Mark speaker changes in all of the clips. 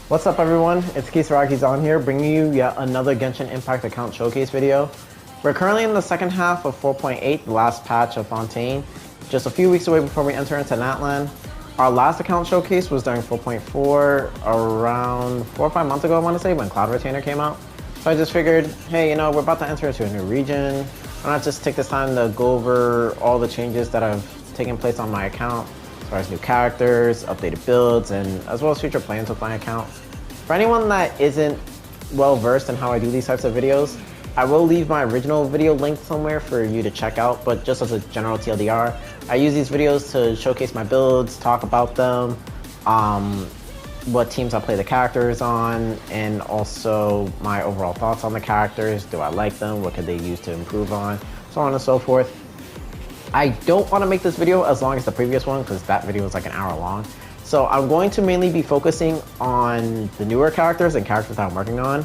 Speaker 1: What's up everyone, it's Kisaraki's on here, bringing you yet another Genshin Impact account showcase video. We're currently in the second half of 4.8, the last patch of Fontaine, just a few weeks away before we enter into Natlan. Our last account showcase was during 4.4, around 4 or 5 months ago I want to say, when Cloud Retainer came out. So I just figured, hey, you know, we're about to enter into a new region. Why not just take this time to go over all the changes that have taken place on my account, as far as new characters, updated builds, and as well as future plans with my account. For anyone that isn't well versed in how I do these types of videos, I will leave my original video linked somewhere for you to check out, but just as a general TLDR, I use these videos to showcase my builds, talk about them, what teams I play the characters on, and also my overall thoughts on the characters. Do I like them? What could they use to improve on? So on and so forth. I don't want to make this video as long as the previous one because that video was like an hour long. So I'm going to mainly be focusing on the newer characters and characters that I'm working on.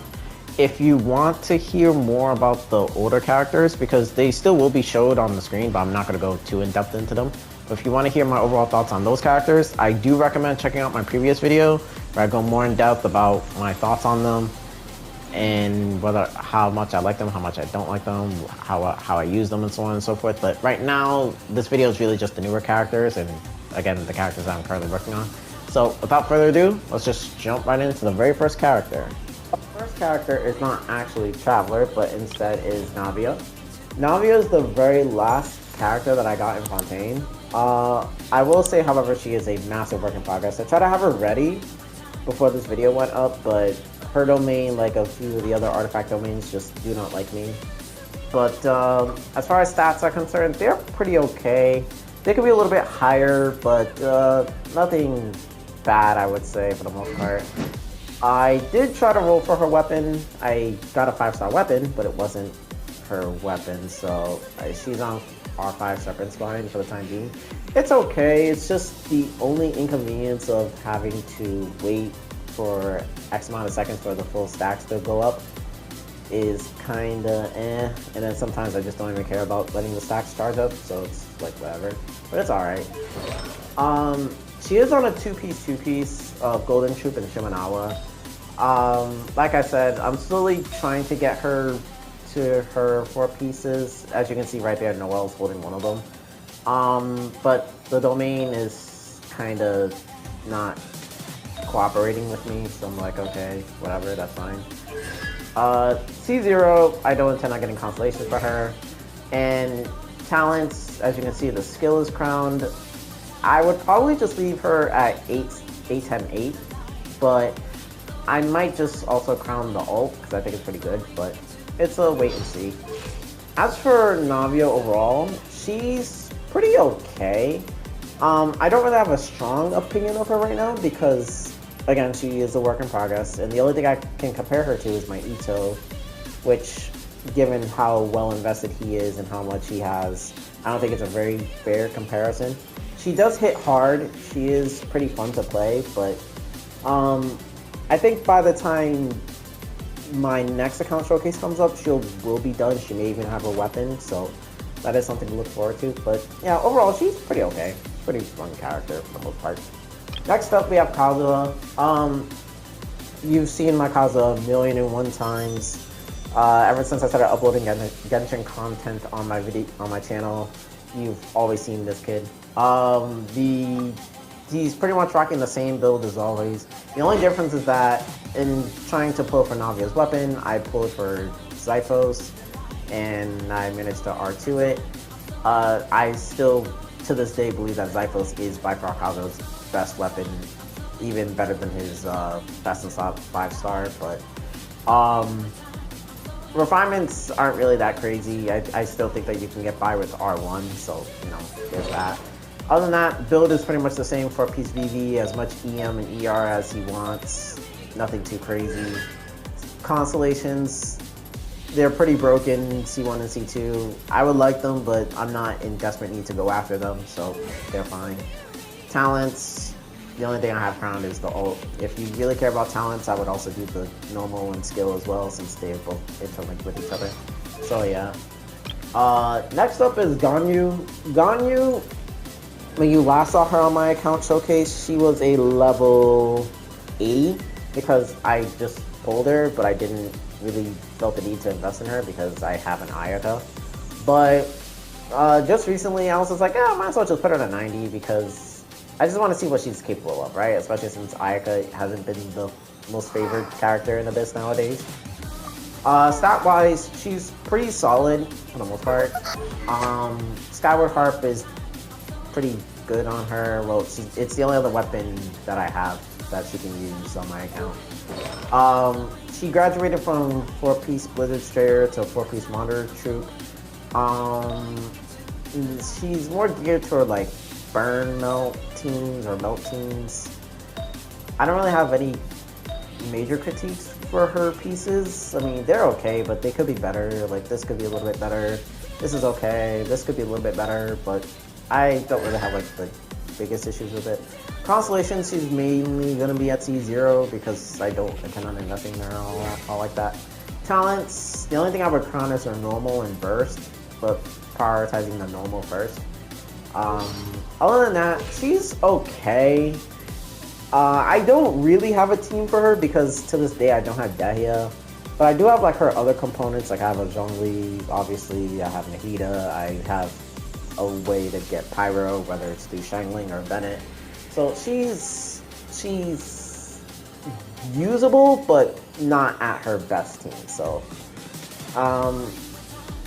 Speaker 1: If you want to hear more about the older characters, because they still will be showed on the screen, but I'm not going to go too in depth into them. But if you want to hear my overall thoughts on those characters, I do recommend checking out my previous video where I go more in depth about my thoughts on them and how much I like them, how much I don't like them, how I use them, and so on and so forth. But right now, this video is really just the newer characters and again, the characters that I'm currently working on. So without further ado, let's just jump right into the very first character. The first character is not actually Traveler, but instead is Navia. Navia is the very last character that I got in Fontaine. I will say, however, she is a massive work in progress. I tried to have her ready before this video went up, but her domain, like a few of the other artifact domains, just do not like me. But as far as stats are concerned, they're pretty okay. They could be a little bit higher, but nothing bad, I would say, for the most part. I did try to roll for her weapon. I got a 5-star weapon, but it wasn't her weapon, so she's on R5 Serpent Spine for the time being. It's okay, it's just the only inconvenience of having to wait for X amount of seconds for the full stacks to go up is kinda eh, and then sometimes I just don't even care about letting the stacks charge up, so it's like whatever, but it's alright. She is on a two-piece of Golden Troop and Shimenawa. Like I said, I'm slowly trying to get her to her 4 pieces. As you can see right there, Noelle's holding one of them. But the domain is kinda not cooperating with me, so I'm like, okay, whatever, that's fine. C0, I don't intend on getting constellations for her. And talents, as you can see, the skill is crowned. I would probably just leave her at 8, 10, 8, but I might just also crown the ult, because I think it's pretty good, but it's a wait and see. As for Navia overall, she's pretty okay. I don't really have a strong opinion of her right now, because again, she is a work in progress, and the only thing I can compare her to is my Ito, which, given how well invested he is and how much he has, I don't think it's a very fair comparison. She does hit hard, she is pretty fun to play, but I think by the time my next account showcase comes up, will be done. She may even have a weapon, so that is something to look forward to. But yeah, overall, she's pretty okay. Pretty fun character for the most part. Next up, we have Kazuha. You've seen my Kazuha 1,000,001 times. Ever since I started uploading Genshin content on my channel, you've always seen this kid. He's pretty much rocking the same build as always. The only difference is that in trying to pull for Navia's weapon, I pulled for Zyphos, and I managed to R2 it. I still, to this day, believe that Zyphos is by far Kazuha's best weapon, even better than his best in slot 5-star, but refinements aren't really that crazy. I still think that you can get by with R1, so, you know, there's that. Other than that, build is pretty much the same for piece VV, as much EM and ER as he wants. Nothing too crazy. Constellations, they're pretty broken, C1 and C2. I would like them, but I'm not in desperate need to go after them, so they're fine. Talents, the only thing I have crowned is the ult. If you really care about talents, I would also do the normal and skill as well, since they're both interlinked with each other. So yeah. Next up is Ganyu. Ganyu, when you last saw her on my account showcase, she was a level 80. because I just pulled her, but I didn't really felt the need to invest in her because I have an Ayaka. But just recently, I was just like, I might as well just put her to 90 because I just want to see what she's capable of, right? Especially since Ayaka hasn't been the most favored character in Abyss nowadays. Stat-wise, she's pretty solid for the most part. Skyward Harp is pretty good on her. Well, it's the only other weapon that I have that she can use on my account. She graduated from 4-piece Blizzard Strayer to 4-piece Monitor Troop. She's more geared toward like burn melt teams or melt teams. I don't really have any major critiques for her pieces. I mean, they're okay, but they could be better. Like, this could be a little bit better. This is okay. This could be a little bit better, but I don't really have like the biggest issues with it. Constellation, she's mainly gonna be at C0 because I don't intend on investing in her all like that. Talents, the only thing I would crown is her normal and burst, but prioritizing the normal first. Other than that, she's okay. I don't really have a team for her because to this day I don't have Dahlia, but I do have like her other components. Like I have a Zhongli, obviously I have Nahida, I have a way to get Pyro, whether it's through Shangling or Bennett. So she's usable, but not at her best team. So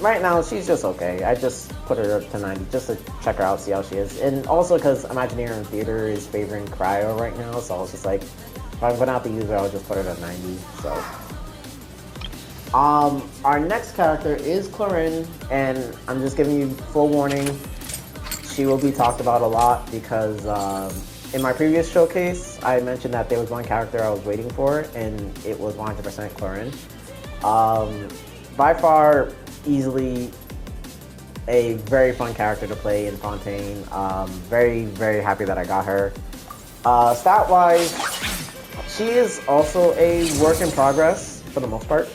Speaker 1: right now she's just okay. I just put her up to 90 just to check her out, see how she is. And also because Imaginarium Theater is favoring Cryo right now, so I was just like, if I'm gonna have to use her, I'll just put her to 90. So our next character is Clorinde, and I'm just giving you full warning. She will be talked about a lot because in my previous showcase, I mentioned that there was one character I was waiting for, and it was 100% Clorinde. By far, easily a very fun character to play in Fontaine. Very, very happy that I got her. Stat-wise, she is also a work in progress for the most part,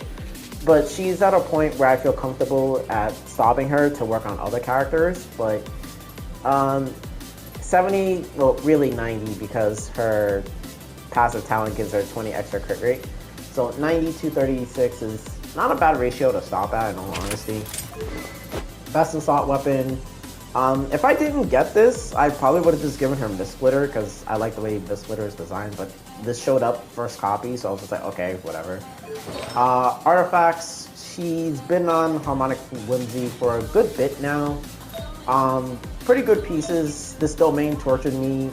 Speaker 1: but she's at a point where I feel comfortable at stopping her to work on other characters, but 70, well, really 90 because her passive talent gives her 20 extra crit rate. So 90 to 36 is not a bad ratio to stop at, in all honesty. Best assault weapon. If I didn't get this, I probably would have just given her Mist Splitter because I like the way Mist Splitter is designed, but this showed up first copy, so I was just like, okay, whatever. Artifacts, she's been on Harmonic Whimsy for a good bit now. Pretty good pieces. This domain tortured me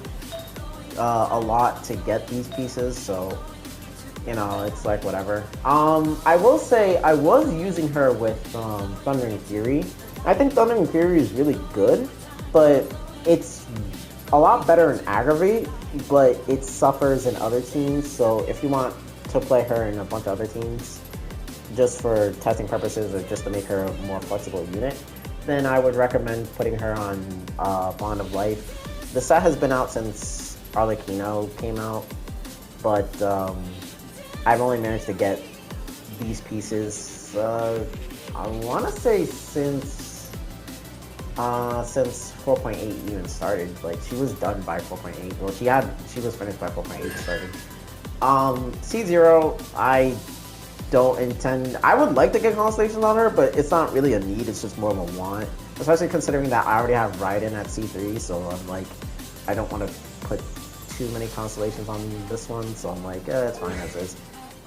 Speaker 1: a lot to get these pieces, so you know, it's like whatever. I will say I was using her with Thundering Fury. I think Thundering Fury is really good, but it's a lot better in Aggravate, but it suffers in other teams. So if you want to play her in a bunch of other teams, just for testing purposes or just to make her a more flexible unit, then I would recommend putting her on Bond of Life. The set has been out since Arlecchino came out, but I've only managed to get these pieces, I want to say since 4.8 even started. Like, she was done by 4.8. Well, she was finished by 4.8 started. C0, I don't intend, I would like to get constellations on her, but it's not really a need, it's just more of a want. Especially considering that I already have Raiden at C3, so I'm like, I don't want to put too many constellations on this one, so I'm like, it's fine as is.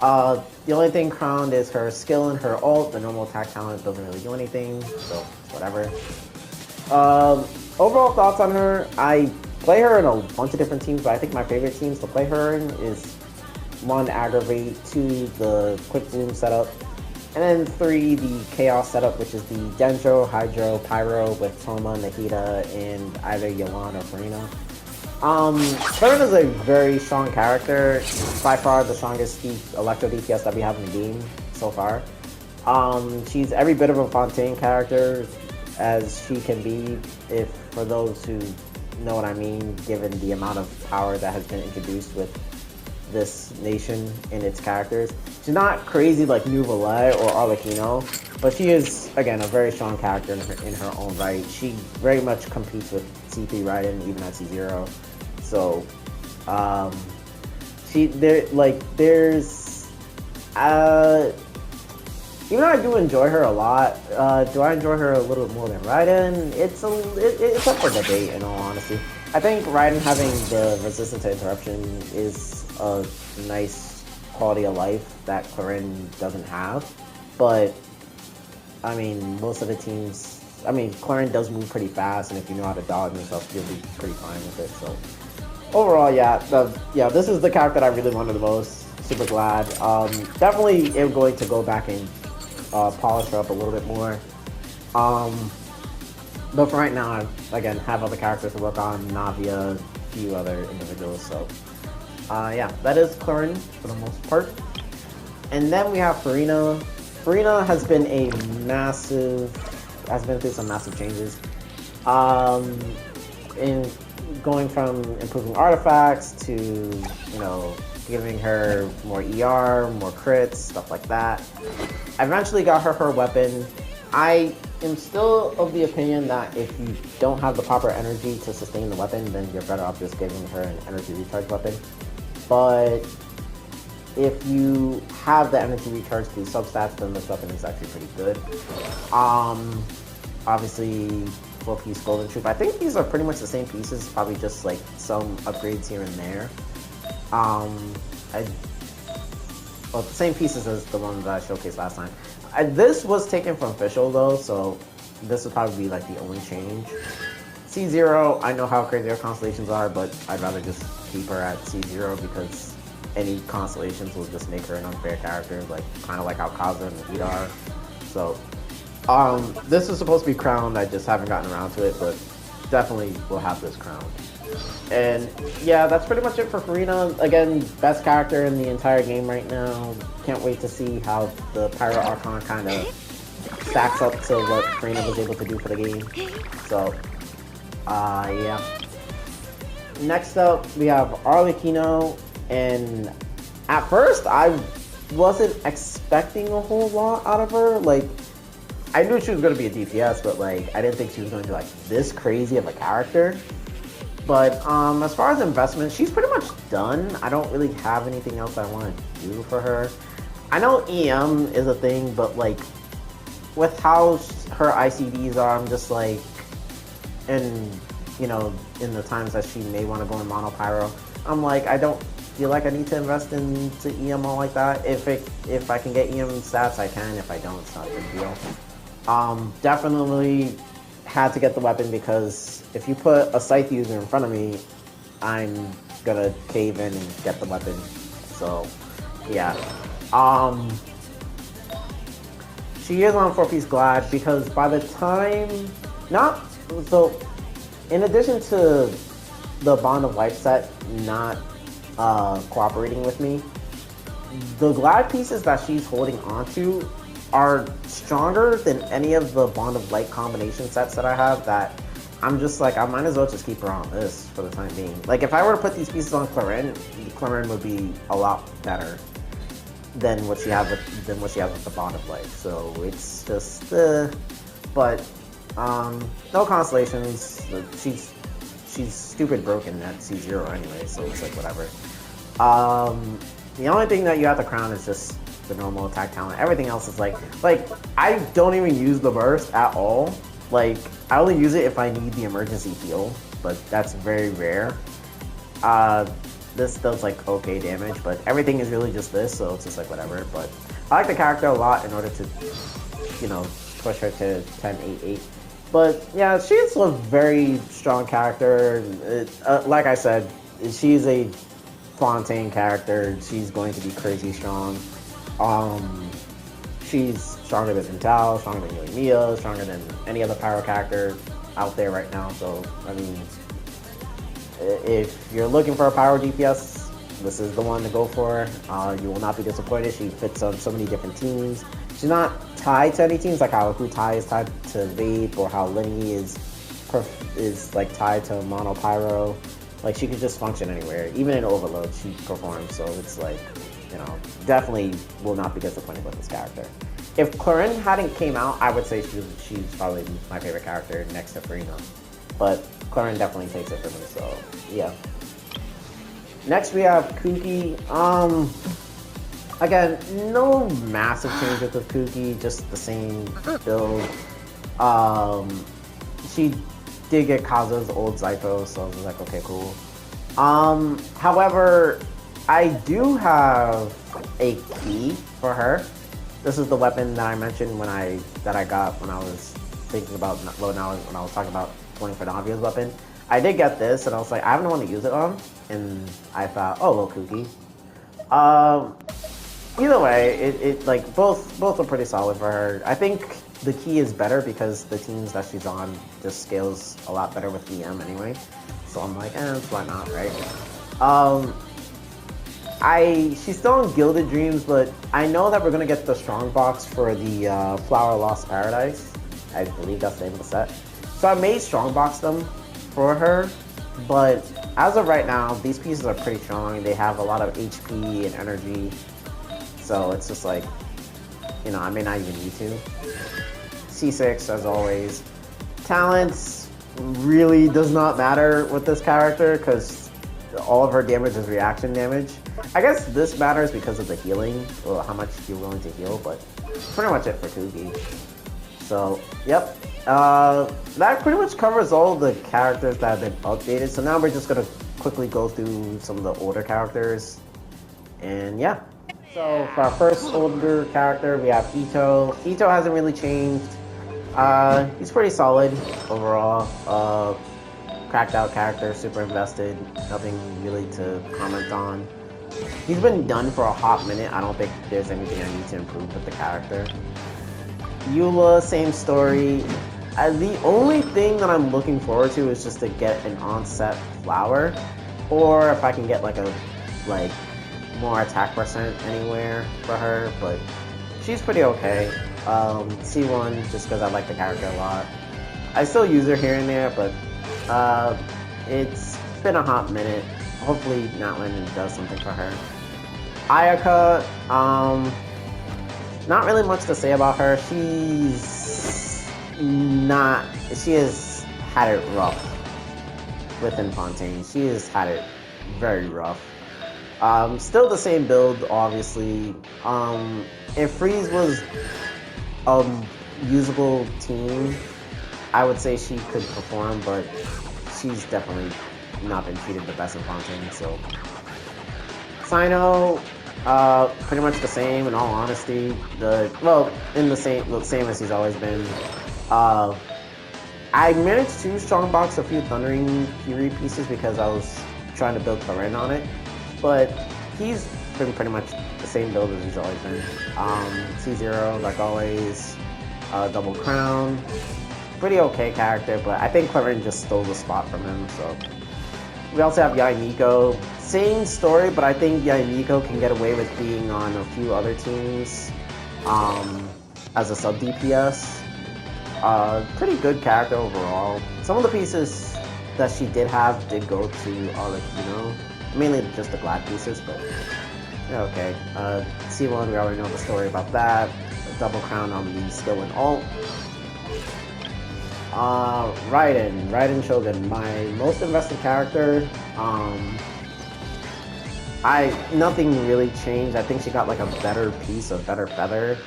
Speaker 1: The only thing crowned is her skill and her ult. The normal attack talent doesn't really do anything, so whatever. Overall thoughts on her, I play her in a bunch of different teams, but I think my favorite teams to play her in is 1, Aggravate, 2, the Quick Bloom setup, and then 3, the Chaos setup, which is the Dendro, Hydro, Pyro with Toma, Nahida, and either Yalan or Furina. Furina is a very strong character, by far the strongest Electro DPS that we have in the game so far. She's every bit of a Fontaine character as she can be, if for those who know what I mean, given the amount of power that has been introduced with this nation and its characters. She's not crazy like Neuvillette or Arlecchino, but she is, again, a very strong character in her own right. She very much competes with C3 Raiden, even at C0. So, there's even though I do enjoy her a lot, do I enjoy her a little bit more than Raiden? It's up for debate, in all honesty. I think Raiden having the resistance to interruption is a nice quality of life that Clorinde doesn't have. But, I mean, most of the teams... I mean, Clorinde does move pretty fast, and if you know how to dodge yourself, you'll be pretty fine with it, so... Overall, yeah, this is the character that I really wanted the most. Super glad. Definitely am going to go back and polish her up a little bit more. But for right now, again, have other characters to work on, Navia, a few other individuals, so... yeah, that is Clorinde for the most part. And then we have Furina. Furina has been through some massive changes. In going from improving artifacts to, you know, giving her more ER, more crits, stuff like that. I eventually got her weapon. I am still of the opinion that if you don't have the proper energy to sustain the weapon, then you're better off just giving her an energy recharge weapon. But if you have the energy recharge through substats, then this weapon is actually pretty good. Obviously, 4-piece golden troop. I think these are pretty much the same pieces, probably just like some upgrades here and there. Well, the same pieces as the one that I showcased last time. This was taken from official though, so this would probably be like the only change. C0, I know how crazy her constellations are, but I'd rather just keep her at C0 because any constellations will just make her an unfair character, like kind of like how Kazuha and Neuvillette are. So, this is supposed to be crowned. I just haven't gotten around to it, but definitely will have this crowned. And yeah, that's pretty much it for Furina. Again, best character in the entire game right now. Can't wait to see how the Pyro Archon kind of stacks up to what Furina was able to do for the game. So, yeah. Next up, we have Arlecchino, and at first, I wasn't expecting a whole lot out of her. Like, I knew she was going to be a DPS, but like, I didn't think she was going to be like this crazy of a character. But as far as investment, she's pretty much done. I don't really have anything else I want to do for her. I know EM is a thing, but like, with how her ICDs are, I'm just like, and you know, in the times that she may want to go in mono pyro, I'm like, I don't feel like I need to invest into EM all like that. If I can get EM stats, I can. If I don't, it's not a big deal. Definitely had to get the weapon because if you put a scythe user in front of me, I'm gonna cave in and get the weapon. So, yeah. She is on 4-piece glad because by the time, in addition to the Bond of Life set not cooperating with me, the glad pieces that she's holding onto are stronger than any of the Bond of Light combination sets that I have, that I'm just like, I might as well just keep her on this for the time being. Like, if I were to put these pieces on Clorinde would be a lot better than what she has with the Bond of Light. So it's just, but no constellations. She's stupid broken at C0 anyway, so it's like whatever. The only thing that you have to crown is just the normal attack talent. Everything else is like I don't even use the burst at all. Like, I only use it if I need the emergency heal, but that's very rare. This does like okay damage, but everything is really just this, so it's just like whatever. But I like the character a lot in order to, you know, push her to 10-8-8. But yeah, she's a very strong character. Like I said, she's a Fontaine character. She's going to be crazy strong. She's stronger than Intao, stronger than Yoimiya, stronger than any other Pyro character out there right now. So, I mean, if you're looking for a Pyro DPS, this is the one to go for. You will not be disappointed. She fits on so many different teams. She's not tied to any teams, like how Hutai is tied to Vape, or how Linny is like tied to Mono Pyro. Like, she could just function anywhere. Even in Overload, she performs. So it's like, you know, definitely will not be disappointed with this character. If Clorinde hadn't came out, I would say she's probably my favorite character next to Furina. But Clorinde definitely takes it for me, so yeah. Next we have Kuki. Again, no massive changes with Kuki, just the same build. She did get Kazuha's old Zypho, so I was like, okay, cool. However, I do have a key for her. This is the weapon that I mentioned when I got when I was thinking about when I was talking about going for Navia's weapon. I did get this, and I was like, I have no one to use it on, and I thought, oh, well, Kuki. Either way, it like both are pretty solid for her. I think the key is better because the teams that she's on just scales a lot better with EM anyway. So I'm like, why not, right? She's still in Gilded Dreams, but I know that we're gonna get the strong box for the Flower Lost Paradise. I believe that's the name of the set. So I may strong box them for her, but as of right now, these pieces are pretty strong. They have a lot of HP and energy. So it's just like, you know, I may not even need to. C6, as always. Talents really does not matter with this character because all of her damage is reaction damage. I guess this matters because of the healing, or how much you're willing to heal, but pretty much it for Kuki. So, yep. That pretty much covers all the characters that have been updated. So now we're just going to quickly go through some of the older characters. And yeah. So for our first older character, we have Ito. Ito hasn't really changed. He's pretty solid overall. Cracked out character, super invested. Nothing really to comment on. He's been done for a hot minute. I don't think there's anything I need to improve with the character. Eula, same story. The only thing that I'm looking forward to is just to get an on-set flower, or if I can get like more attack percent anywhere for her, but she's pretty okay. C1 just because I like the character a lot. I still use her here and there, but it's been a hot minute. Hopefully Natlan does something for her. Ayaka, not really much to say about her. She has had it rough within Fontaine. She has had it very rough. Still the same build, obviously. If Freeze was a usable team, I would say she could perform, but she's definitely not been treated the best in Fontaine, so. Sino, pretty much the same, in all honesty. In the same as he's always been. I managed to strongbox a few Thundering Fury pieces because I was trying to build Clorinde on it. But he's been pretty much the same build as he's always been. C0, like always. Double Crown. Pretty okay character, but I think Clorinde just stole the spot from him, so. We also have Yainiko. Same story, but I think Yainiko can get away with being on a few other teams as a sub-DPS. Pretty good character overall. Some of the pieces that she did have did go to Arlecchino. Mainly just the black pieces, but yeah, okay. C1, we already know the story about that. A double crown on the skill and ult. Raiden Shogun, my most invested character. Nothing really changed. I think she got like a better piece, a better feather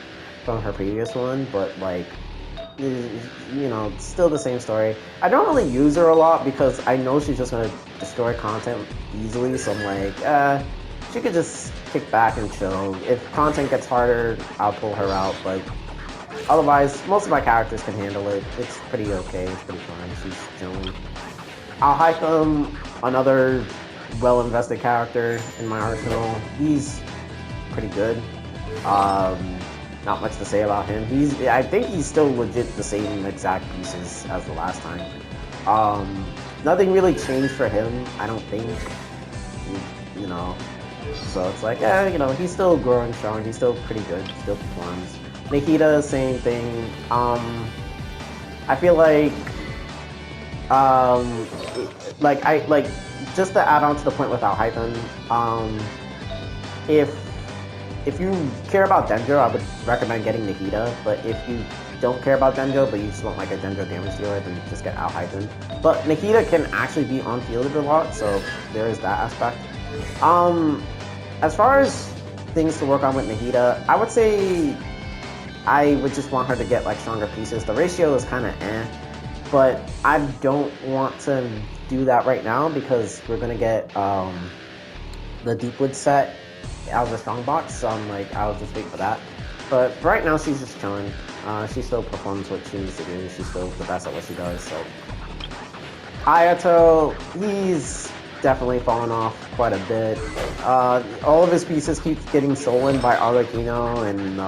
Speaker 1: from her previous one, but like, you know, still the same story. I don't really use her a lot because I know she's just gonna destroy content easily, so I'm like, she could just kick back and chill. If content gets harder, I'll pull her out, but otherwise, most of my characters can handle it. It's pretty okay, it's pretty fine, she's chilling. Alhaitham, another well-invested character in my arsenal. He's pretty good. Not much to say about him. I think he's still legit the same exact pieces as the last time. Nothing really changed for him, I don't think. You know, so it's like, you know, he's still growing strong. He's still pretty good. Still performs. Nikita, same thing. I feel like, just to add on to the point with Alhaitham, if you care about Dendro, I would recommend getting Nikita, but if you don't care about Dendro, but you just want like a Dendro damage dealer, then just get Alhaitham. But Nikita can actually be on-fielded a lot, so there is that aspect. As far as things to work on with Nahida, I would say I would just want her to get like stronger pieces. The ratio is kind of but I don't want to do that right now because we're gonna get the Deepwood set out of the strong box, so I'm like, I'll just wait for that. But right now she's just chilling. She still performs what she needs to do. She's still the best at what she does, so. Ayato, he's definitely fallen off quite a bit. All of his pieces keep getting stolen by Arlecchino and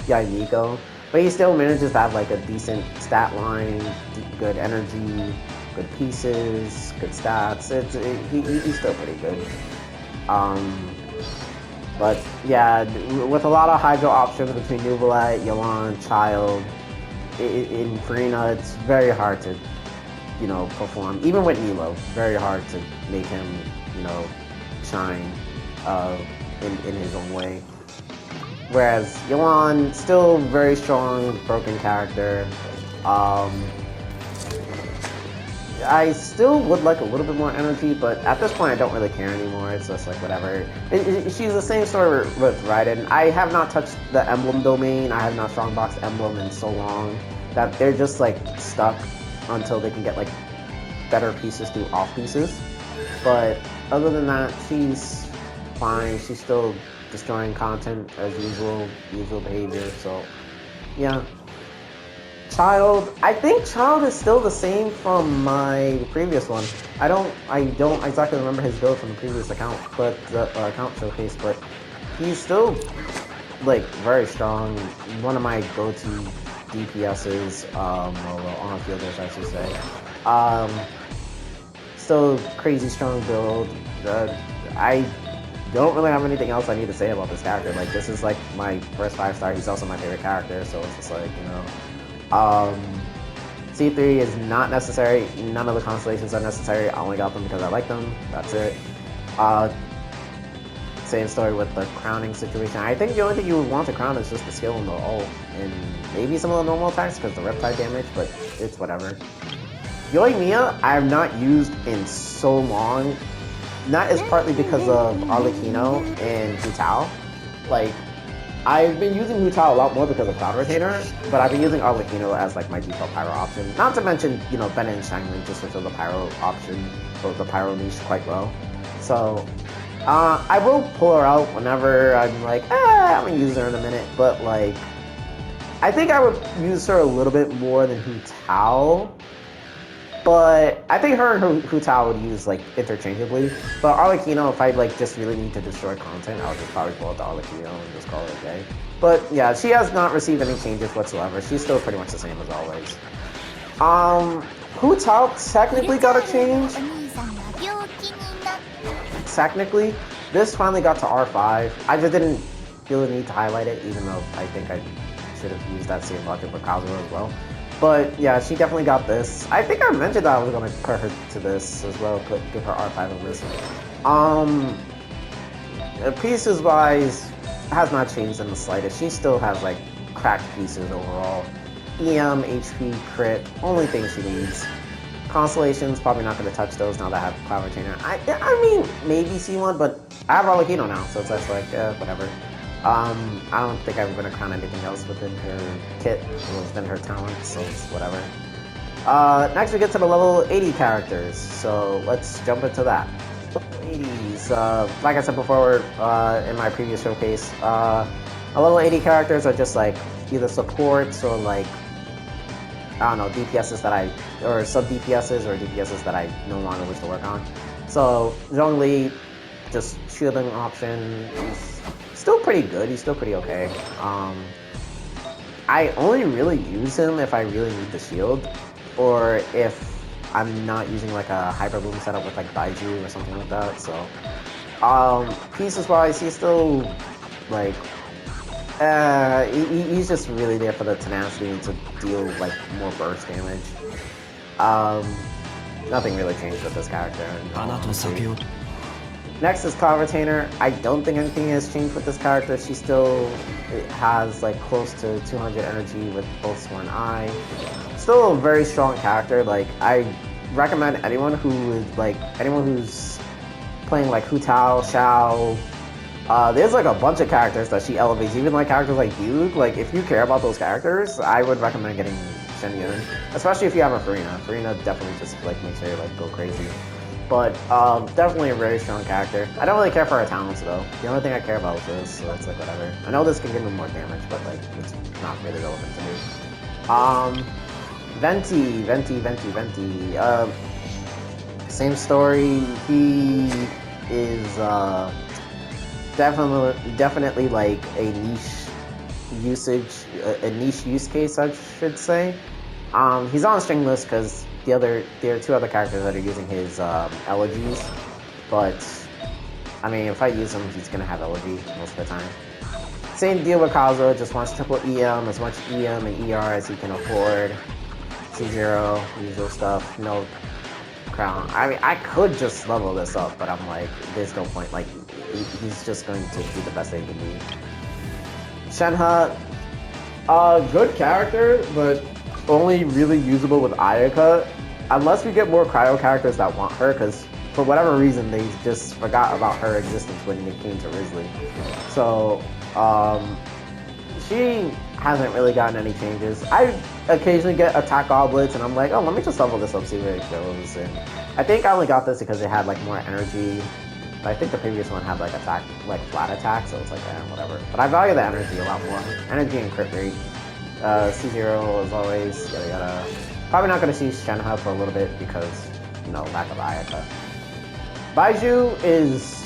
Speaker 1: Yaimiko, but he still manages to have like a decent stat line, good energy, good pieces, good stats. He's still pretty good. But yeah, with a lot of hydro options between Neuvillette, Yelan, Child, in Furina, it's very hard to, you know, perform. Even with Nilo, very hard to make him, you know, shine in his own way. Whereas Yelan, still very strong, broken character. I still would like a little bit more energy, but at this point I don't really care anymore. It's just like whatever. She's the same story with Raiden. I have not touched the emblem domain. I have not strongboxed emblem in so long that they're just like stuck until they can get like better pieces through off pieces. But other than that, she's fine. She's still destroying content as usual behavior. So yeah. Child, I think Child is still the same from my previous one. I don't exactly remember his build from the previous account, but the account showcase, but he's still like very strong. One of my go-to DPSs, on fielders, I should say. Still crazy strong build. I don't really have anything else I need to say about this character. Like, this is like my first 5-star. He's also my favorite character, so it's just like, you know. C3 is not necessary. None of the constellations are necessary. I only got them because I like them. That's it. Same story with the crowning situation. I think the only thing you would want to crown is just the skill and the ult, and maybe some of the normal attacks because the Riptide damage, but it's whatever. Yoimiya, I have not used in so long. That is partly because of Arlecchino and Hutao. Like, I've been using Hutao a lot more because of Cloud Retainer, but I've been using Arlecchino as like my default Pyro option. Not to mention, you know, Bennett and Shangling just fulfill the Pyro option, or the Pyro niche quite well. So, I will pull her out whenever I'm like, I'm gonna use her in a minute, but like, I think I would use her a little bit more than Hutao. But I think her and Hutao would use like interchangeably. But Arlecchino, if I like just really need to destroy content, I'll just probably pull out the Arlecchino and just call it a day. But yeah, she has not received any changes whatsoever. She's still pretty much the same as always. Hutao technically got a change. Technically, this finally got to R5. I just didn't feel the need to highlight it, even though I think I should have used that same logic with Kazuha as well. But yeah, she definitely got this. I think I mentioned that I was going to put her to this as well, give her R5 on this. Pieces wise, has not changed in the slightest. She still has like cracked pieces overall. EM, HP, crit, only thing she needs. Constellations, probably not going to touch those now that I have Cloud Retainer. I mean, maybe C1, but I have Arlecchino now, so it's just like, whatever. I don't think I'm going to crown anything else within her kit, or within her talent, so it's whatever. Next we get to the level 80 characters, so let's jump into that. 80s, like I said before in my previous showcase, level 80 characters are just like either supports or like, I don't know, DPSs that or sub-DPSs or DPSs that I no longer wish to work on. So, Zhongli, just shielding option, he's still pretty good, he's still pretty okay. I only really use him if I really need the shield, or if I'm not using like a Hyper Boom setup with like Daiju or something like that, so. Pieces-wise, he's still, like, he's just really there for the tenacity and to deal like more burst damage. Nothing really changed with this character. Next is Cloud Retainer. I don't think anything has changed with this character. She still has like close to 200 energy with both Sworn Eye. Still a very strong character. Like, I recommend anyone who's playing like Hu Tao, Xiao. There's like a bunch of characters that she elevates, even like characters like Duke. Like if you care about those characters, I would recommend getting Shen Yun, especially if you have a Furina. Furina definitely just like makes her like go crazy. But definitely a very strong character. I don't really care for her talents though. The only thing I care about is this, so it's like whatever. I know this can give me more damage, but like it's not really relevant to me. Venti. Same story. He is definitely like a niche a niche use case, I should say. He's on a string list because there are two other characters that are using his elegies, but I mean, if I use him, he's gonna have elegy most of the time. Same deal with Kazuha, just wants triple EM, as much EM and ER as he can afford. C0, usual stuff, no crown. I mean, I could just level this up, but I'm like, there's no point. Like, he's just going to do the best that he can do. Shenhe, good character, but only really usable with Ayaka, unless we get more cryo characters that want her, because for whatever reason they just forgot about her existence when it came to Risley. So she hasn't really gotten any changes. I occasionally get attack goblets and I'm like, oh, let me just level this up, see where it goes. And I think I only got this because it had like more energy. But I think the previous one had like attack, like flat attack, so it's like whatever. But I value the energy a lot more. Energy and crit rate. C0 as always, yada yada. Probably not going to see Shenhe for a little bit because, you know, lack of Ayaka. Baiju is...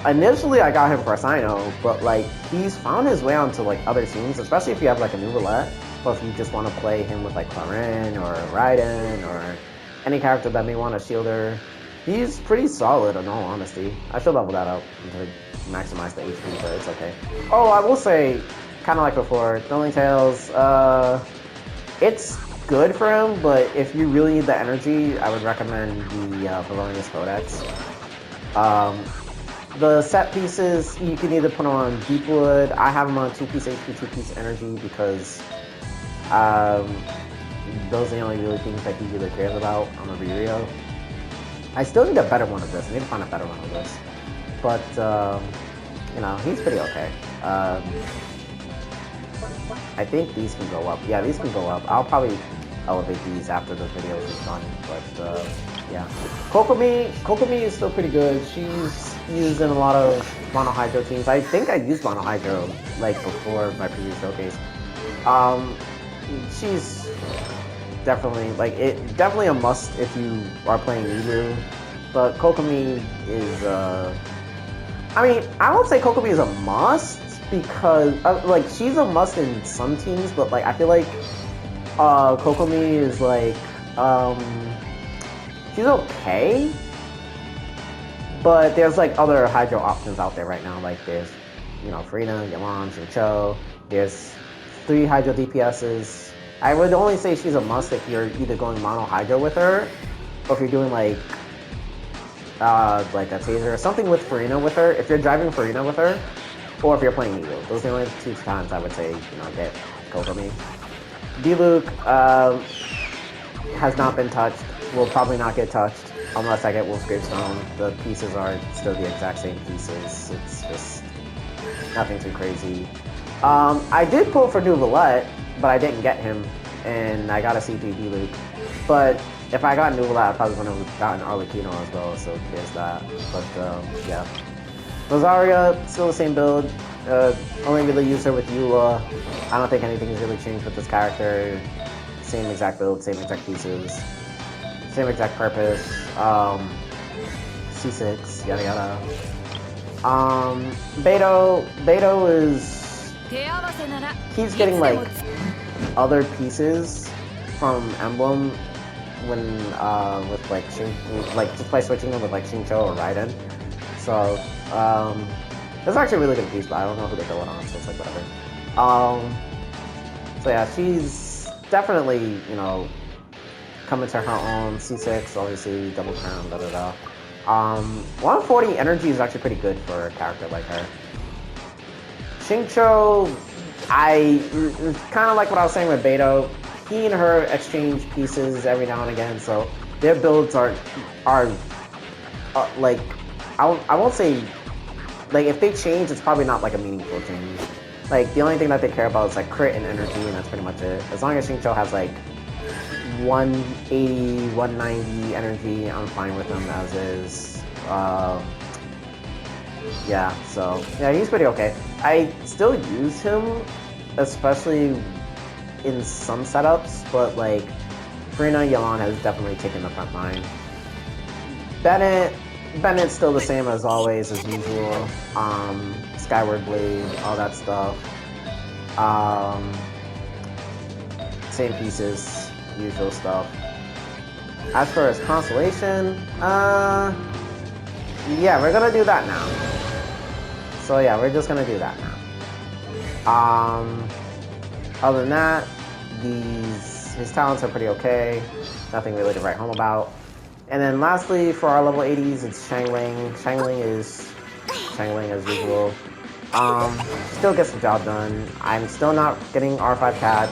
Speaker 1: initially I got him for Sino, but like, he's found his way onto like other teams, especially if you have like a Neuvillette, or if you just want to play him with like Clorinde or Raiden or any character that may want a shielder. He's pretty solid in all honesty. I should level that up to maximize the HP, but it's okay. Oh, I will say, kind of like before, Thrilling Tales, it's good for him, but if you really need the energy, I would recommend the Valonius Codex. The set pieces, you can either put on Deepwood. I have them on 2-piece HP, 2-piece energy because those are the only really things that he really cares about on the Rio. I still need a better one of this. I need to find a better one of this. But, you know, he's pretty okay. I think these can go up. Yeah, these can go up. I'll probably elevate these after the video is done. But, yeah. Kokomi is still pretty good. She's used in a lot of Mono Hydro teams. I think I used Mono Hydro, like, before my previous showcase. She's definitely, like, definitely a must if you are playing Mibu. But Kokomi is, I mean, I won't say Kokomi is a must because, like, she's a must in some teams, but, like, I feel like Kokomi is, like, she's okay, but there's, like, other Hydro options out there right now. Like, there's, you know, Furina, Yalan, Xingqiu. There's 3 Hydro DPSs. I would only say she's a must if you're either going Mono Hydro with her, or if you're doing, like a Taser or something with Furina with her. If you're driving Furina with her, or if you're playing Needle. Those are the only 2 times I would say, you know, get Kokomi. Diluc has not been touched. Will probably not get touched unless I get Wolf's Gravestone. The pieces are still the exact same pieces. It's just nothing too crazy. I did pull for Neuvillette, but I didn't get him, and I got a CG Diluc. But if I got Neuvillette, I probably would have gotten Arlecchino as well, so there's that. But yeah. Rosaria, still the same build. Only really use her with Eula. I don't think anything's really changed with this character. Same exact build, same exact pieces, same exact purpose. C6, yada yada. Beto is... He's getting like other pieces from Emblem when with like just by switching them with like Xingqiu or Raiden. So that's actually a really good piece, but I don't know who they're going on, so it's like whatever. So yeah, she's definitely, you know, coming to her own. C6, obviously, double crown, da da da. 140 energy is actually pretty good for a character like her. Xingqiu, kind of like what I was saying with Beto. He and her exchange pieces every now and again, so their builds are like, I won't say, like, if they change, it's probably not like a meaningful change. Like, the only thing that they care about is like crit and energy, and that's pretty much it. As long as Xingqiu has like 180, 190 energy, I'm fine with him as is. Yeah, so yeah, he's pretty okay. I still use him, especially in some setups, but like Furina Yelan has definitely taken the front line. Bennett's still the same as always, as usual. Skyward Blade, all that stuff. Same pieces, usual stuff. As for his constellation, yeah, we're gonna do that now. So yeah, we're just gonna do that now. Other than that, his talents are pretty okay. Nothing really to write home about. And then lastly, for our level 80s, it's Xiangling. Xiangling is Xiangling as usual. Still gets the job done. I'm still not getting R5 catch.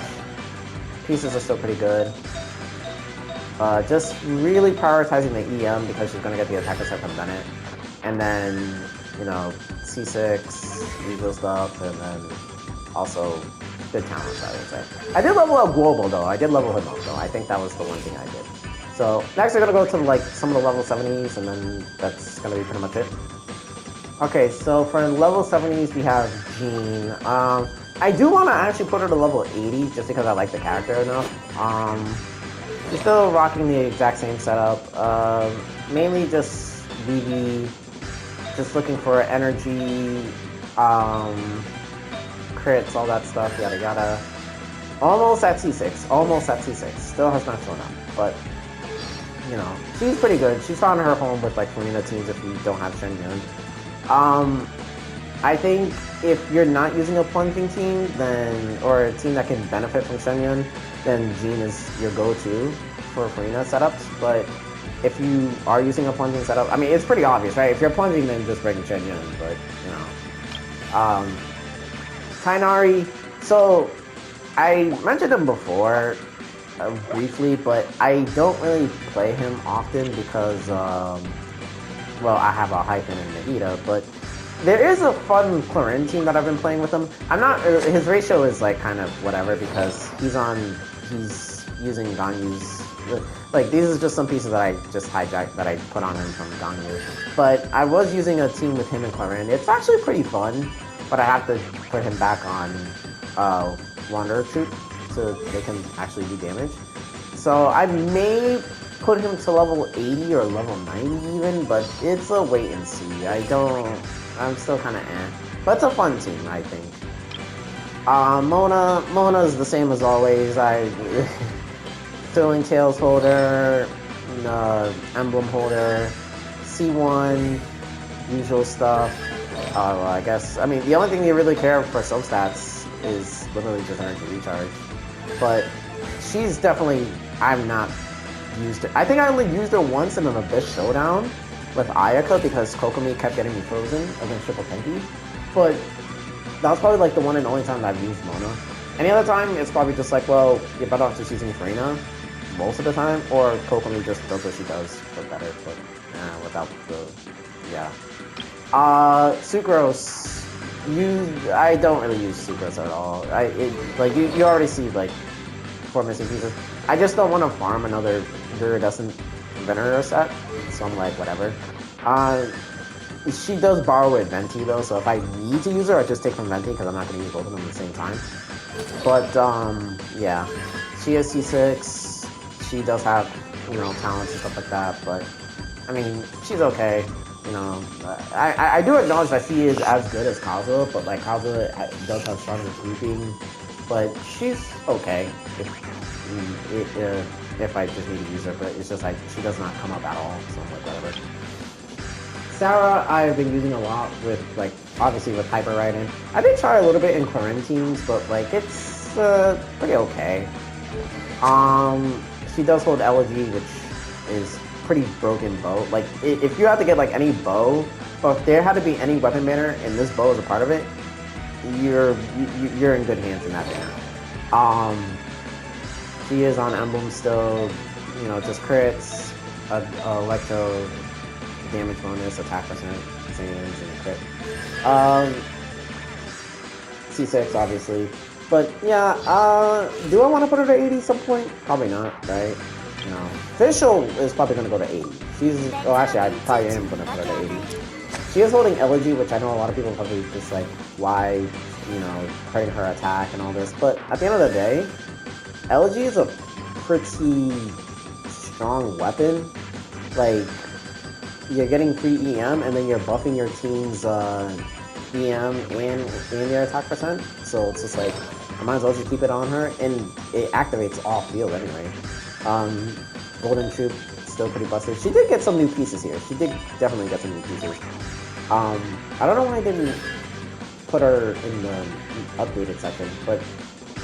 Speaker 1: Pieces are still pretty good. Just really prioritizing the EM because she's gonna get the attack set from Bennett. And then, you know, C6, usual stuff, and then also good talents, I would say. I did level up Global though. I did level him up though. I think that was the one thing I did. So next we're gonna go to like some of the level 70s, and then that's gonna be pretty much it. Okay, so for level 70s we have Jean. I do want to actually put her to level 80 just because I like the character enough. She's still rocking the exact same setup. Mainly just VV, just looking for energy, crits, all that stuff, yada yada. Almost at C6, almost at C6. Still has not shown up, but you know, she's pretty good. She's found her home with like Furina teams if you don't have Shenyun. I think if you're not using a plunging team, then, or a team that can benefit from Shenyun, then Jean is your go-to for Furina setups. But if you are using a plunging setup, I mean, it's pretty obvious, right? If you're plunging, then just bring Shenyun, but, you know. Tainari, so I mentioned him before, briefly, but I don't really play him often because, well, I have a Hyphen and Navia, but there is a fun Clorinde team that I've been playing with him. I'm not, his ratio is like kind of whatever because he's using Ganyu's, like these are just some pieces that I just hijacked that I put on him from Ganyu. But I was using a team with him and Clorinde. It's actually pretty fun, but I have to put him back on Wanderer Troop so they can actually do damage. So I may put him to level 80 or level 90 even, but it's a wait and see. I'm still kind of eh. But it's a fun team, I think. Mona's the same as always. Thrilling Tales holder, emblem holder, C1, usual stuff. I guess, I mean, the only thing you really care for substats is literally just energy recharge. But she's definitely, I've not used her. I think I only used her once in an Abyss Showdown with Ayaka because Kokomi kept getting me frozen against Triple Tenki. But that was probably like the one and only time that I've used Mona. Any other time, it's probably just like, well, you're better off just using Furina most of the time, or Kokomi just does what she does for better, but without the, yeah. Sucrose, I don't really use Sucrose at all. Like, you already see, like, 4 missing pieces. I just don't want to farm another Viridescent Venerer set, so I'm like, whatever. She does borrow with Venti though, so if I need to use her, I just take from Venti because I'm not going to use both of them at the same time. But, yeah. She has C6. She does have, you know, talents and stuff like that, but, I mean, she's okay. You know, I do acknowledge that she is as good as Kazuha, but, like, Kazuha does have stronger grouping, but she's okay if I just need to use her, but it's just, like, she does not come up at all, so I'm like, whatever. Sarah, I've been using a lot with, like, obviously with Hyper Riding. I did try a little bit in Clorinde teams, but, like, it's pretty okay. She does hold Elegy, which is pretty broken bow. Like, if you have to get, like, any bow, or if there had to be any weapon banner and this bow is a part of it, you're in good hands in that banner. She is on Emblem still, you know, just crits, Electro, damage bonus, attack percent, sands, and crit. C6, obviously. But yeah, do I want to put her to 80 some point? Probably not, right? No. Official is probably going to go to 80. Actually, I probably am going to put her to 80. She is holding Elegy, which I know a lot of people probably just like, why, cutting her attack and all this. But at the end of the day, Elegy is a pretty strong weapon. Like, you're getting free EM, and then you're buffing your team's EM and their attack percent. So it's just like, I might as well just keep it on her, and it activates off field anyway. Golden Troop, still pretty busted. She did get some new pieces here. She did definitely get some new pieces. I don't know why I didn't put her in the updated section, but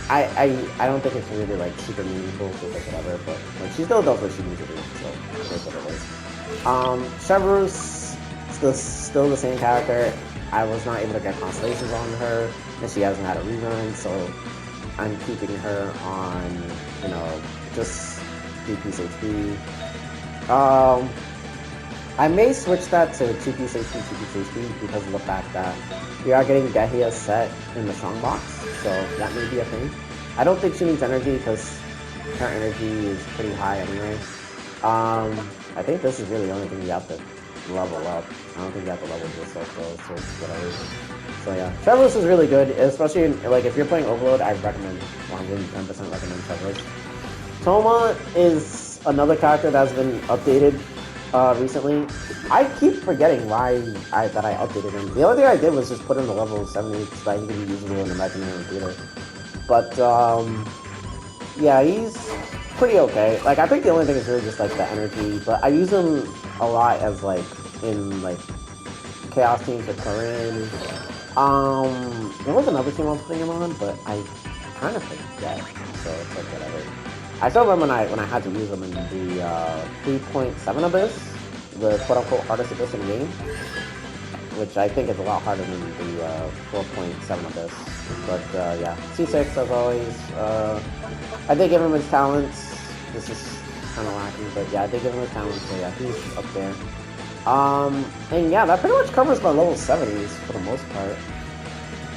Speaker 1: I don't think it's really like super meaningful, so like whatever, but like she still does what she needs to do, so that's what it is. Chevreuse, still the same character. I was not able to get constellations on her, and she hasn't had a rerun, so I'm keeping her on, just 3-piece HP. I may switch that to 2-piece HP, 2-piece HP because of the fact that we are getting Gehia set in the strongbox, so that may be a thing. I don't think she needs energy because her energy is pretty high anyway. I think this is really the only thing you have to level up. I don't think you have to level yourself though, so it's whatever. So yeah, Chevreuse is really good, especially like if you're playing Overload. I recommend 110% recommend Chevreuse. Toma is another character that's been updated recently. I keep forgetting why I updated him. The only thing I did was just put him to level 70 so that he can be usable in the Imaginarium theater. But yeah, he's pretty okay. Like I think the only thing is really just like the energy, but I use him a lot as like in like Chaos teams with Clorinde. There was another team I was putting him on, but I kind of forget, so it's like whatever. I still remember when I had to use him in the 3.7 Abyss, the quote-unquote hardest Abyss in the game, which I think is a lot harder than the 4.7 Abyss. But yeah, C6 as always. I did give him his talents. This is kind of lacking, but yeah, I did give him his talents, so yeah, he's up there. And yeah, that pretty much covers my level 70s for the most part.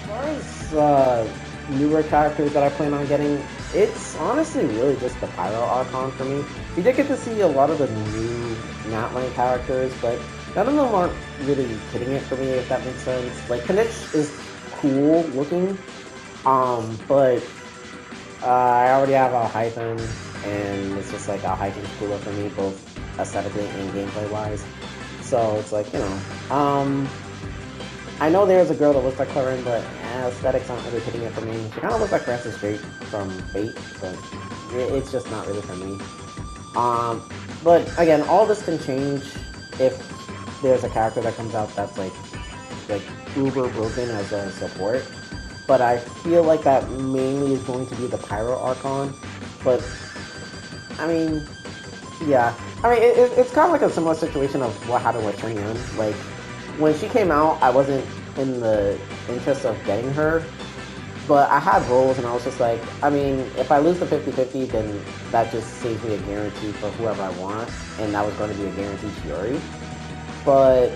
Speaker 1: As far as newer characters that I plan on getting, it's honestly really just the Pyro Archon for me. We did get to see a lot of the new Natlan characters, but none of them aren't really hitting it for me, if that makes sense. Like, Kanich is cool looking, but I already have a Hyphen, and it's just like a Hyphen's cooler for me, both aesthetically and gameplay-wise. So it's like, I know there's a girl that looks like Clorinde, but aesthetics aren't really hitting it for me. She kind of looks like Francis Drake from Fate, but it's just not really for me. But again, all this can change if there's a character that comes out that's like uber broken as a support. But I feel like that mainly is going to be the Pyro Archon. But I mean, yeah. I mean, it's kind of like a similar situation of what happened with Chen. Like, when she came out, I wasn't in the interest of getting her, but I had roles, and I was just like, I mean, if I lose the 50-50, then that just saves me a guarantee for whoever I want, and that was going to be a guaranteed Chiori. But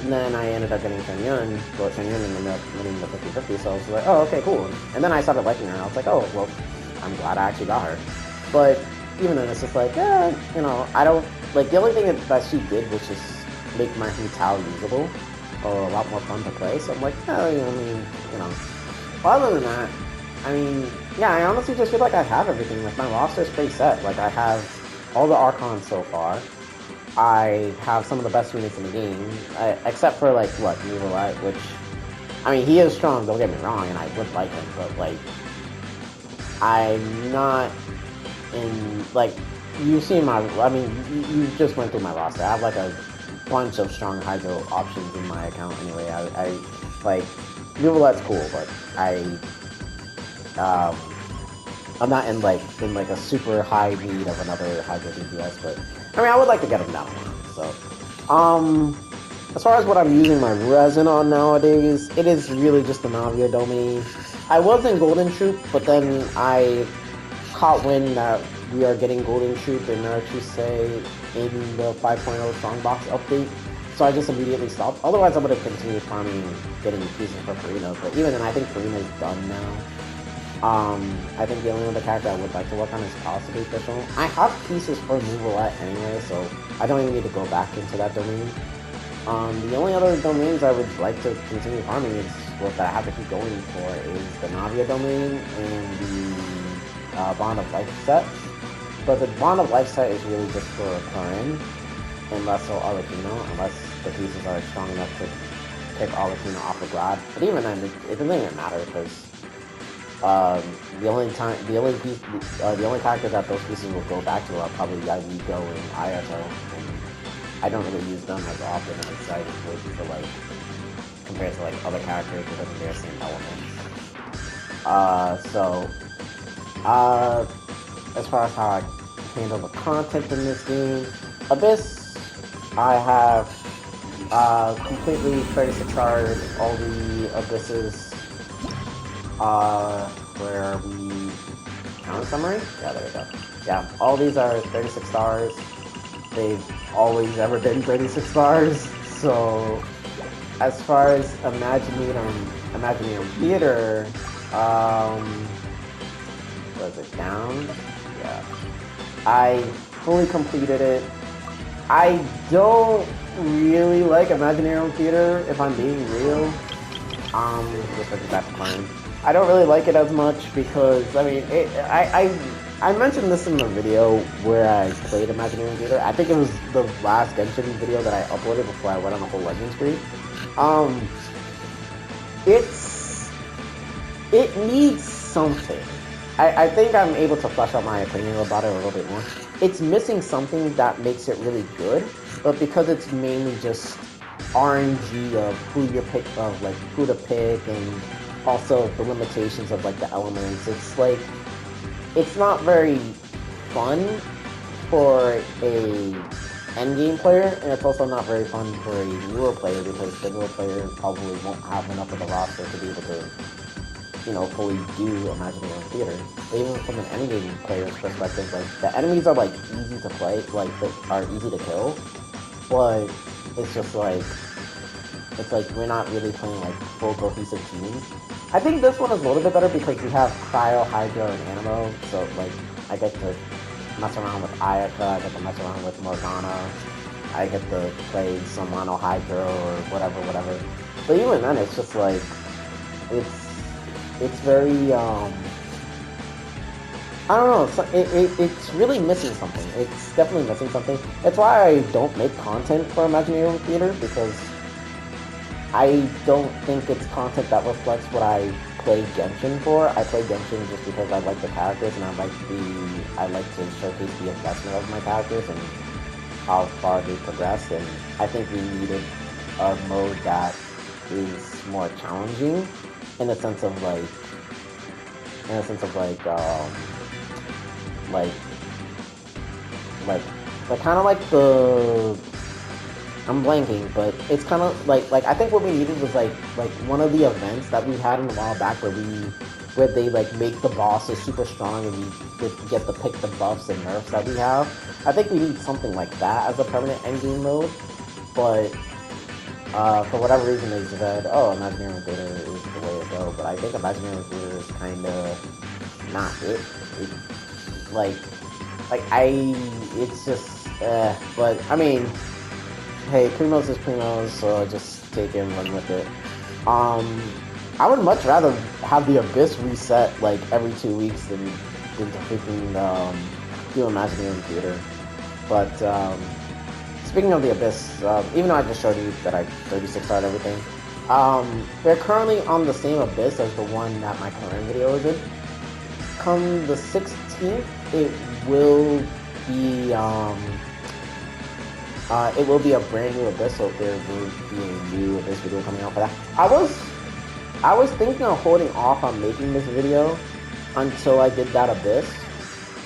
Speaker 1: then I ended up getting Chen Yun, but Chen Yun ended up winning the 50-50, so I was like, oh, okay, cool. And then I started liking her, and I was like, oh, well, I'm glad I actually got her. But even then, it's just like, I don't, like, the only thing that she did was just make my Hu-Tao usable, or a lot more fun to play, so I'm like, other than that, I mean, yeah, I honestly just feel like I have everything. Like, my roster is pretty set. Like, I have all the Archons so far. I have some of the best units in the game, except for, like, Neuvillette, which, I mean, he is strong, don't get me wrong, and I would like him, but, like, I'm not in, like, you see my, I mean, you just went through my roster. I have, like, a bunch of strong hydro options in my account anyway. I like, Neuvillette's cool, but I'm not in like a super high need of another hydro DPS, but I mean, I would like to get him down one. So as far as what I'm using my resin on nowadays, it is really just the Navia domain. I was in Golden Troop, but then I caught wind that we are getting Golden Troop and Narachuse in the 5.0 Strongbox update.
Speaker 2: So I just immediately stopped. Otherwise, I would have continued farming, getting pieces for Furina. But even then, I think Furina's done now. I think the only other character I would like to work on is possibly Fischl. I have pieces for Neuvillette anyway, so I don't even need to go back into that domain. The only other domains I would like to continue farming is what I have to keep going for is the Navia domain and the Bond of Life set. But the Bond of Life set is really just for Clorinde, and less so Arlecchino, unless the pieces are strong enough to pick Arlecchino off the Glad. But even then, it doesn't even matter because the only characters that those pieces will go back to are probably Go and Ayato, and I don't really use them as often as I would for like compared to like other characters because of their same elements. As far as how I handle the content in this game, Abyss, I have completely 36 stars all the Abysses. Where we count summary? Yeah, there we go. Yeah, all these are 36 stars. They've always ever been 36 stars. So, as far as Imaginarium Theater, was it down? Yeah. I fully completed it. I don't really like Imaginarium Theater, if I'm being real. Just like that's fine. I don't really like it as much because, I mean, I mentioned this in the video where I played Imaginarium Theater. I think it was the last Genshin video that I uploaded before I went on the whole Legend spree. It needs something. I think I'm able to flesh out my opinion about it a little bit more. It's missing something that makes it really good, but because it's mainly just RNG of who you pick, of like who to pick, and also the limitations of like the elements, it's like it's not very fun for a endgame player, and it's also not very fun for a newer player because the newer player probably won't have enough of the roster to be able to, you know, fully do Imaginarium Theater. Even from an endgame player's perspective, like the enemies are like easy to play, like they are easy to kill, but it's just like we're not really playing like full cohesive teams. I think this one is a little bit better because we have Cryo, Hydro, and Animo, so like I get to mess around with Ayaka, I get to mess around with Morgana, I get to play some Mono Hydro or whatever. But even then, it's just like it's very I don't know. It's really missing something. It's definitely missing something. That's why I don't make content for Imaginarium Theater, because I don't think it's content that reflects what I play Genshin for. I play Genshin just because I like the characters and I like to showcase the investment of my characters and how far they progressed. And I think we needed a mode that is more challenging in the sense of kind of like the, I'm blanking, but it's kind of like I think what we needed was like one of the events that we had in a while back where they like make the bosses super strong and we get to pick the buffs and nerfs that we have. I think we need something like that as a permanent endgame mode, but for whatever reason they said, oh, Imaginarium Theater is the way to go, but I think Imaginarium Theater is kind of not it. It's just, but I mean, hey, Primos is Primos, so just take it and run with it. I would much rather have the Abyss reset like every 2 weeks than to freaking do Imaginarium Theater. But speaking of the Abyss, even though I just showed you that I 36 starred everything, they're currently on the same Abyss as the one that my current video is in. Come the 16th, it will be a brand new Abyss, so there will be a new Abyss video coming out for that. I was thinking of holding off on making this video until I did that Abyss,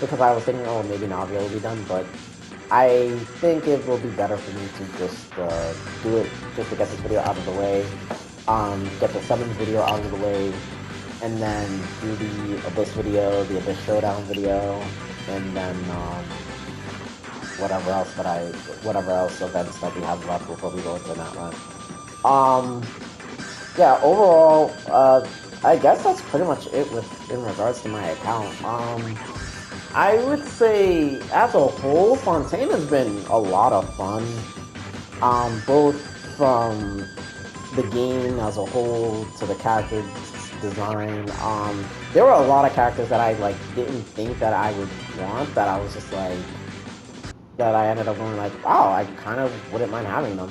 Speaker 2: because I was thinking, oh, maybe Navia will be done, but I think it will be better for me to just do it just to get this video out of the way, get the 7th video out of the way, and then do the Abyss video, the Abyss Showdown video, and then whatever else events that we have left before we go into Natlan. Yeah, overall, I guess that's pretty much it in regards to my account. I would say, as a whole, Fontaine has been a lot of fun. Both from the game as a whole to the character design. There were a lot of characters that I like didn't think that I would want, that I was just like, that I ended up going like, wow, I kind of wouldn't mind having them.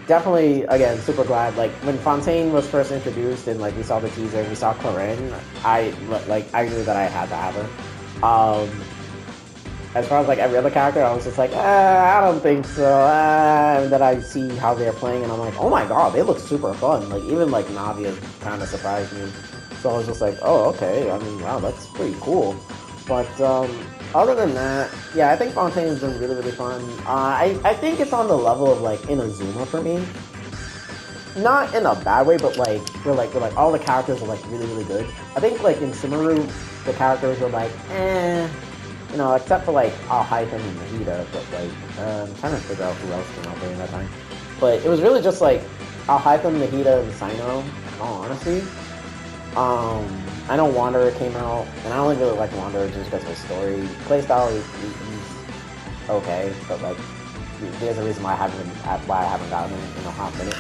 Speaker 2: Definitely, again, super glad. Like when Fontaine was first introduced and like we saw the teaser, we saw Clorinde, I knew that I had to have her. As far as like every other character, I was just like, I don't think so. And then I see how they're playing, and I'm like, oh my god, they look super fun. Like even like Navia kind of surprised me. So I was just like, oh okay. I mean, wow, that's pretty cool. But other than that, yeah, I think Fontaine's been really, really fun. I think it's on the level of like Inazuma for me. Not in a bad way, but like we're like all the characters are like really, really good. I think like in Sumeru, the characters were like, you know, except for like Alhaitham and Nahida, but like I'm trying to figure out who else came out during that time. But it was really just like Alhaitham, Nahida, and Sino, in all honesty. I know Wanderer came out, and I only really like Wanderer just because of his story. Playstyle, he's okay, but like, there's a reason why I haven't gotten it in a hot minute.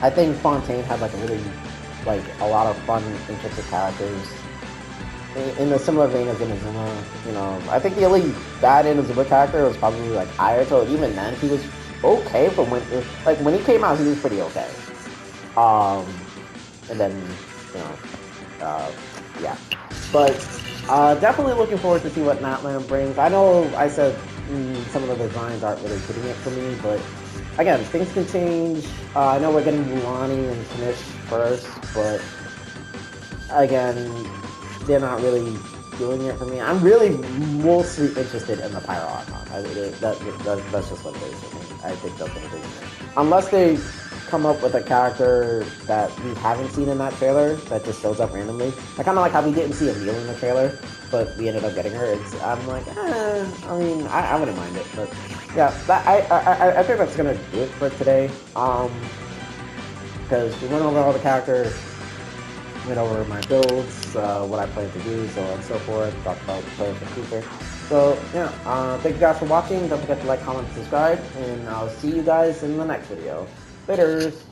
Speaker 2: I think Fontaine had like a really, like a lot of fun, interesting characters. In a similar vein as Inazuma, you know, I think the only bad Inazuma character was probably like Ayato. Even then, he was okay for when he came out, he was pretty okay. And then, you know, yeah. But definitely looking forward to see what Natlan brings. I know I said some of the designs aren't really hitting it for me, but again, things can change. I know we're getting Mulani and Kanish first, but again, they're not really doing it for me. I'm really mostly interested in the Pyro Archon. That's just what it is for me. I think that's what it is. Unless they come up with a character that we haven't seen in that trailer that just shows up randomly. I kind of like how we didn't see Emil in the trailer, but we ended up getting her. I'm like, I mean, I wouldn't mind it, but yeah, I think that's gonna do it for today. Because we went over all the characters, went over my builds, what I plan to do, so on and so forth. Talked about playing for future. So yeah, thank you guys for watching. Don't forget to like, comment, subscribe, and I'll see you guys in the next video. Laters!